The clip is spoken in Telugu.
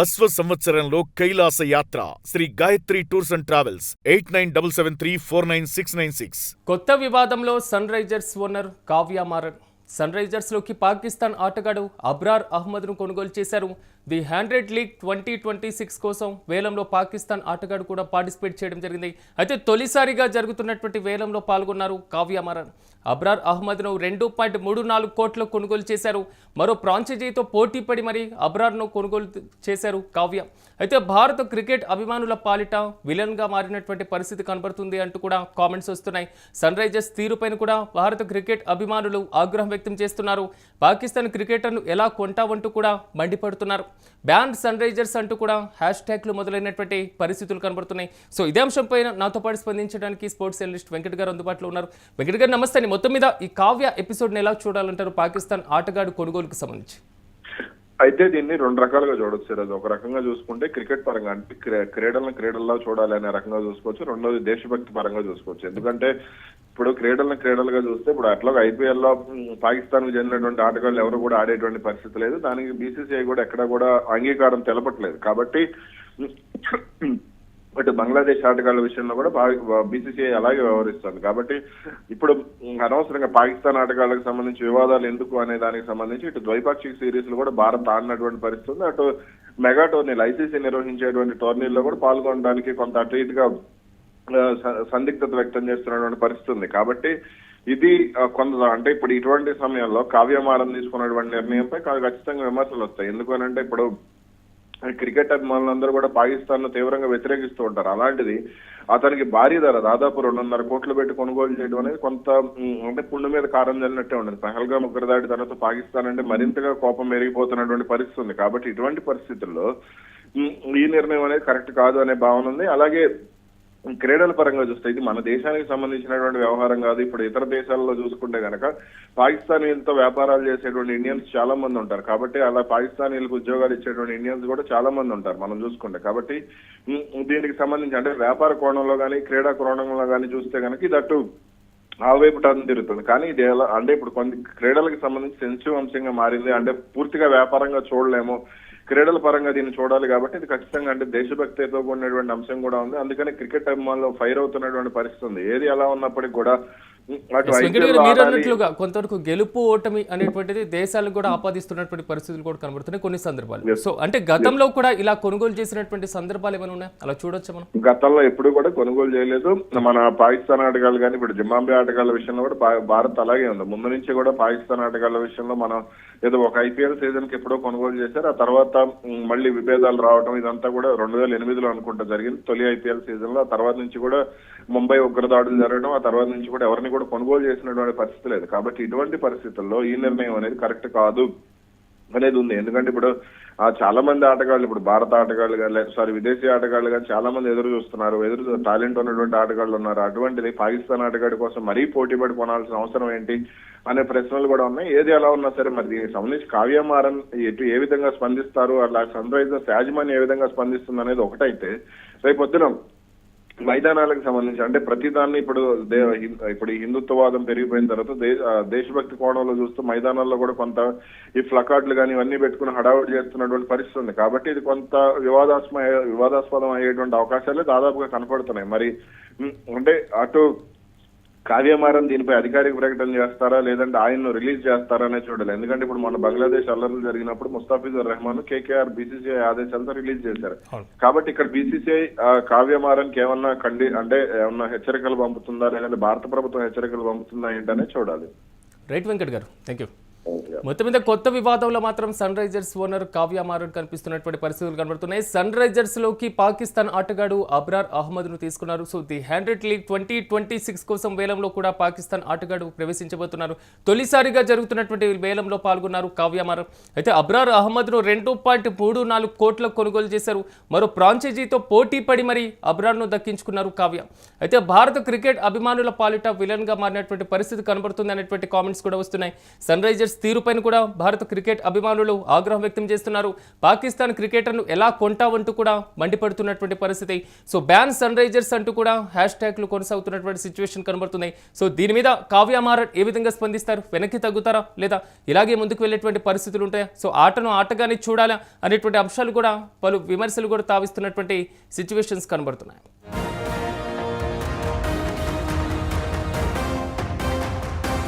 అశ్వ సంవత్సరంలో కైలాస యాత్ర Sri Gayatri tours and travels 8977349696. కొత్త వివాదంలో Sunrisers owner Kavya Maran. సన్ రైజర్స్లోకి పాకిస్తాన్ ఆటగాడు అబ్రార్ అహ్మద్ను కొనుగోలు చేశారు. ది 100 లీగ్ 2026 కోసం వేలంలో పాకిస్తాన్ ఆటగాడు కూడా పార్టిసిపేట్ చేయడం జరిగింది. అయితే తొలిసారిగా జరుగుతున్నటువంటి వేలంలో పాల్గొన్నారు కావ్య మారన్. అబ్రార్ అహ్మద్ను 2.34 కోట్ల కొనుగోలు చేశారు. మరో ఫ్రాంచైజీతో పోటీ పడి మరి అబ్రార్ను కొనుగోలు చేశారు కావ్య. అయితే భారత క్రికెట్ అభిమానుల పాలిట విలన్గా మారినటువంటి పరిస్థితి కనబడుతుంది అంటూ కూడా కామెంట్స్ వస్తున్నాయి. సన్ రైజర్స్ తీరుపైన కూడా భారత క్రికెట్ అభిమానులు ఆగ్రహం వ్యక్తం చేస్తున్నారు. పాకిస్తాన్ క్రికెటర్ను ఎలా కొంటావంటూ కూడా మండిపడుతున్నారు. బ్యాన్ సన్ రైజర్స్ అంటూ కూడా హ్యాష్ట్యాగ్లు మొదలైనటువంటి పరిస్థితులు కనబడుతున్నాయి. సో ఇదే అంశంపై నాతో పాటు స్పందించడానికి స్పోర్ట్స్ జర్నలిస్ట్ వెంకట్ గారు అందుబాటులో ఉన్నారు. వెంకట్ గారు నమస్తే. మొత్తం మీద ఈ కావ్య ఎపిసోడ్ని ఎలా చూడాలంటారు పాకిస్తాన్ ఆటగాడు కొనుగోలుకు సంబంధించి? అయితే దీన్ని రెండు రకాలుగా చూడొచ్చు సార్. అది ఒక రకంగా చూసుకుంటే క్రికెట్ పరంగా అంటే క్రీడల్లో చూడాలి అనే రకంగా చూసుకోవచ్చు. రెండోది దేశభక్తి పరంగా చూసుకోవచ్చు. ఎందుకంటే ఇప్పుడు క్రీడలుగా చూస్తే ఇప్పుడు అట్లాగా IPL లో పాకిస్తాన్ కు చెందినటువంటి ఆటగాళ్ళు ఎవరు కూడా ఆడేటువంటి పరిస్థితి లేదు. దానికి BCCI కూడా ఎక్కడ కూడా అంగీకారం తెలపట్లేదు. కాబట్టి బట్ బంగ్లాదేశ్ ఆటగాళ్ల విషయంలో కూడా BCCI అలాగే వ్యవహరిస్తుంది. కాబట్టి ఇప్పుడు అనవసరంగా పాకిస్తాన్ ఆటగాళ్లకు సంబంధించి వివాదాలు ఎందుకు అనే దానికి సంబంధించి ఇటు ద్వైపాక్షిక సిరీస్ లో కూడా భారత్ ఆడినటువంటి పరిస్థితి ఉంది. అటు మెగా టోర్నీలు ICC నిర్వహించేటువంటి టోర్నీల్లో కూడా పాల్గొనడానికి కొంత అటు ఇటుగా సందిగ్ధత వ్యక్తం చేస్తున్నటువంటి పరిస్థితి ఉంది. కాబట్టి ఇది కొంత అంటే ఇప్పుడు ఇటువంటి సమయంలో కావ్య మారన్ తీసుకున్నటువంటి నిర్ణయంపై ఖచ్చితంగా విమర్శలు వస్తాయి. ఎందుకనంటే ఇప్పుడు క్రికెట్ అభిమానులందరూ కూడా పాకిస్తాన్ ను తీవ్రంగా వ్యతిరేకిస్తూ ఉంటారు. అలాంటిది అతనికి భారీ ధర దాదాపు 2.5 కోట్లు పెట్టి కొనుగోలు చేయడం అనేది కొంత అంటే పుండు మీద కారం చల్లినట్టే ఉండదు. పహల్గామ్ ఉగ్రదాడి తర్వాత పాకిస్తాన్ అంటే మరింతగా కోపం పెరిగిపోతున్నటువంటి పరిస్థితి ఉంది. కాబట్టి ఇటువంటి పరిస్థితుల్లో ఈ నిర్ణయం అనేది కరెక్ట్ కాదు అనే భావన ఉంది. అలాగే క్రీడల పరంగా చూస్తే ఇది మన దేశానికి సంబంధించినటువంటి వ్యవహారం కాదు. ఇప్పుడు ఇతర దేశాలలో చూసుకుంటే కనుక పాకిస్తానీలతో వ్యాపారాలు చేసేటువంటి ఇండియన్స్ చాలా మంది ఉంటారు. కాబట్టి అలా పాకిస్తానీలకు ఉద్యోగాలు ఇచ్చేటువంటి ఇండియన్స్ కూడా చాలా మంది ఉంటారు మనం చూసుకుంటే. కాబట్టి దీనికి సంబంధించి అంటే వ్యాపార కోణంలో కానీ క్రీడా కోణంలో కానీ చూస్తే కనుక ఇది అటు ఆ వైపు టర్న్ తిరుగుతుంది. కానీ ఇది ఎలా అంటే ఇప్పుడు కొన్ని క్రీడలకు సంబంధించి సెన్సిటివ్ అంశంగా మారింది. అంటే పూర్తిగా వ్యాపారంగా చూడలేము, క్రీడల పరంగా దీన్ని చూడాలి. కాబట్టి ఇది ఖచ్చితంగా అంటే దేశభక్తితో కూడినటువంటి అంశం కూడా ఉంది. అందుకని క్రికెట్ అభిమానులు ఫైర్ అవుతున్నటువంటి పరిస్థితి ఉంది. ఏది ఎలా ఉన్నప్పటికీ కూడా మీరన్నట్లుగా కొంతవరకు గెలుపు ఓటమి అనేటువంటిది దేశాలకు కూడా ఆపాదిస్తున్నటువంటి పరిస్థితులు కూడా కనబడుతున్నాయి కొన్ని సందర్భాలు. సో అంటే గతంలో కూడా ఇలా కొనుగోలు చేసినటువంటి సందర్భాలు ఏమైనా ఉన్నాయి? అలా చూడొచ్చు మనం. గతంలో ఎప్పుడు కూడా కొనుగోలు చేయలేదు. మన పాకిస్తాన్ ఆటగాళ్ళు కానీ ఇప్పుడు జింబాబ్వే ఆటగాళ్ల విషయంలో కూడా భారత్ అలాగే ఉంది. ముందు నుంచి కూడా పాకిస్తాన్ ఆటగాళ్ల విషయంలో మనం ఏదో ఒక IPL సీజన్ కి ఎప్పుడో కొనుగోలు చేశారు. ఆ తర్వాత మళ్ళీ విభేదాలు రావడం ఇదంతా కూడా 2008లో అనుకుంటా జరిగింది తొలి IPL సీజన్ లో. ఆ తర్వాత నుంచి కూడా ముంబై ఉగ్రదాడులు జరగడం, ఆ తర్వాత నుంచి కూడా ఎవరిని కూడా కొనుగోలు చేసినటువంటి పరిస్థితి లేదు. కాబట్టి ఇటువంటి పరిస్థితుల్లో ఈ నిర్ణయం అనేది కరెక్ట్ కాదు అనేది ఉంది. ఎందుకంటే ఇప్పుడు చాలా మంది ఆటగాళ్ళు ఇప్పుడు భారత ఆటగాళ్ళు కానీ విదేశీ ఆటగాళ్ళు కానీ చాలా మంది ఎదురు చూస్తున్నారు. టాలెంట్ ఉన్నటువంటి ఆటగాళ్ళు ఉన్నారు. అటువంటిది పాకిస్తాన్ ఆటగాడి కోసం మరీ పోటీపడి కొనాల్సిన అవసరం ఏంటి అనే ప్రశ్నలు కూడా ఉన్నాయి. ఏది ఎలా ఉన్నా సరే మరి దీనికి సంబంధించి కావ్య మారన్ ఏ విధంగా స్పందిస్తారు, అలా సన్ రైజర్స్ యాజమాన్యం ఏ విధంగా స్పందిస్తుంది అనేది ఒకటైతే రేపొద్దున మైదానాలకు సంబంధించి అంటే ప్రతిదాన్ని ఇప్పుడు హిందుత్వవాదం పెరిగిపోయిన తర్వాత దేశభక్తి కోణంలో చూస్తూ మైదానాల్లో కూడా కొంత ఈ ప్లకార్డులు కానీ ఇవన్నీ పెట్టుకుని హడావుడి చేస్తున్నటువంటి పరిస్థితి ఉంది. కాబట్టి ఇది కొంత వివాదాస్పదం అయ్యేటువంటి అవకాశాలే దాదాపుగా కనపడుతున్నాయి. మరి అంటే అటు కావ్య మారన్ దీనిపై అధికారిక ప్రకటన చేస్తారా లేదంటే ఆయన్ను రిలీజ్ చేస్తారా అనేది చూడాలి. ఎందుకంటే ఇప్పుడు మన బంగ్లాదేశ్ అల్లర్లు జరిగినప్పుడు ముస్తాఫిజుర్ రెహమాన్ KKR BCCI ఆదేశాలతో రిలీజ్ చేశారు. కాబట్టి ఇక్కడ BCCI కావ్య మారన్ కి ఏమన్నా అంటే ఏమన్నా హెచ్చరికలు పంపుతుందా లేదంటే భారత ప్రభుత్వం హెచ్చరికలు పంపుతుందా ఏంటనే చూడాలి. రైట్ వెంకట్ గారు, థ్యాంక్ యూ. మొత్తం మీద కొత్త వివాదంలో మాత్రం Sunrisers owner Kavya Maran కనిపిస్తున్నటువంటి పరిస్థితులు కనబడుతున్నాయి. సన్ రైజర్స్ లోకి పాకిస్తాన్ ఆటగాడు అబ్రార్ అహ్మద్ ను తీసుకున్నారు. సో ది 100 లీగ్ 2026 కోసం వేలంలో కూడా పాకిస్తాన్ ఆటగాడు ప్రవేశించబోతున్నారు. తొలిసారిగా జరుగుతున్నటువంటి వేలంలో పాల్గొన్నారు కావ్య మారన్. అయితే అబ్రార్ అహ్మద్ ను 2.34 కోట్లకు కొనుగోలు చేశారు. మరో ఫ్రాంచైజీతో పోటీ పడి మరి అబ్రార్ ను దక్కించుకున్నారు కావ్య. అయితే భారత క్రికెట్ అభిమానుల పాలిట విలన్ గా మారినటువంటి పరిస్థితి కనబడుతుంది అనేటువంటి కామెంట్స్ కూడా వస్తున్నాయి. సన్ రైజర్స్ తీరుపైన పైన కూడా భారత క్రికెట్ అభిమానులు ఆగ్రహం వ్యక్తం చేస్తున్నారు. పాకిస్తాన్ క్రికెటర్ను ఎలా కొంటావంటూ కూడా మండిపడుతున్నటువంటి పరిస్థితి. సో బ్యాన్ సన్ రైజర్స్ అంటూ కూడా హ్యాష్ ట్యాగ్లు కొనసాగుతున్నటువంటి సిచ్యువేషన్ కనబడుతున్నాయి. సో దీని మీద కావ్య మారన్ ఏ విధంగా స్పందిస్తారు? వెనక్కి తగ్గుతారా లేదా ఇలాగే ముందుకు వెళ్ళేటువంటి పరిస్థితులు ఉంటాయా? సో ఆటను ఆటగానే చూడాలా అనేటువంటి అంశాలు కూడా పలు విమర్శలు కూడా తావిస్తున్నటువంటి సిచ్యువేషన్స్ కనబడుతున్నాయి.